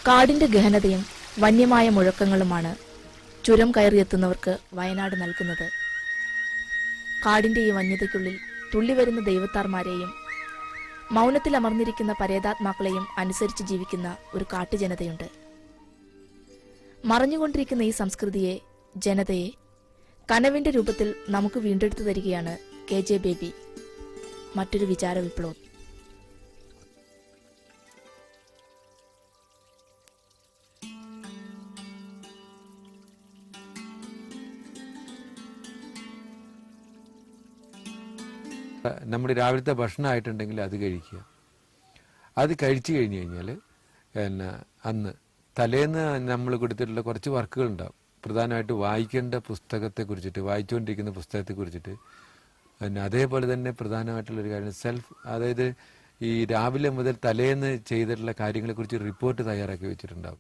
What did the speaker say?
കാടിന്റെ ഗഹനതയും വന്യമായ മുഴക്കങ്ങളുമാണ് ചുരം കയറിയെത്തുന്നവർക്ക് വയനാട് നൽകുന്നത്. കാടിന്റെ ഈ വന്യതയ്ക്കുള്ളിൽ തുള്ളിവരുന്ന ദൈവത്താർമാരെയും മൗനത്തിൽ അമർന്നിരിക്കുന്ന പരേതാത്മാക്കളെയും അനുസരിച്ച് ജീവിക്കുന്ന ഒരു കാട്ടുജനതയുണ്ട്. മറഞ്ഞുകൊണ്ടിരിക്കുന്ന ഈ സംസ്കൃതിയെ, ജനതയെ കനവിന്റെ രൂപത്തിൽ നമുക്ക് വീണ്ടെടുത്തു തരികയാണ് KJ ബേബി, മറ്റൊരു വിചാര വിപ്ലവം. നമ്മുടെ രാവിലത്തെ ഭക്ഷണമായിട്ടുണ്ടെങ്കിൽ അത് കഴിക്കുക. അത് കഴിച്ചു കഴിഞ്ഞ് കഴിഞ്ഞാൽ അന്ന് തലേന്ന് നമ്മൾ കൊടുത്തിട്ടുള്ള കുറച്ച് വർക്കുകൾ ഉണ്ടാവും. പ്രധാനമായിട്ട് വായിക്കേണ്ട പുസ്തകത്തെക്കുറിച്ചിട്ട്, വായിച്ചുകൊണ്ടിരിക്കുന്ന പുസ്തകത്തെക്കുറിച്ചിട്ട്, അതേപോലെ തന്നെ പ്രധാനമായിട്ടുള്ളൊരു കാര്യം അതായത് ഈ രാവിലെ മുതൽ തലേന്ന് ചെയ്തിട്ടുള്ള കാര്യങ്ങളെക്കുറിച്ച് റിപ്പോർട്ട് തയ്യാറാക്കി വെച്ചിട്ടുണ്ടാവും.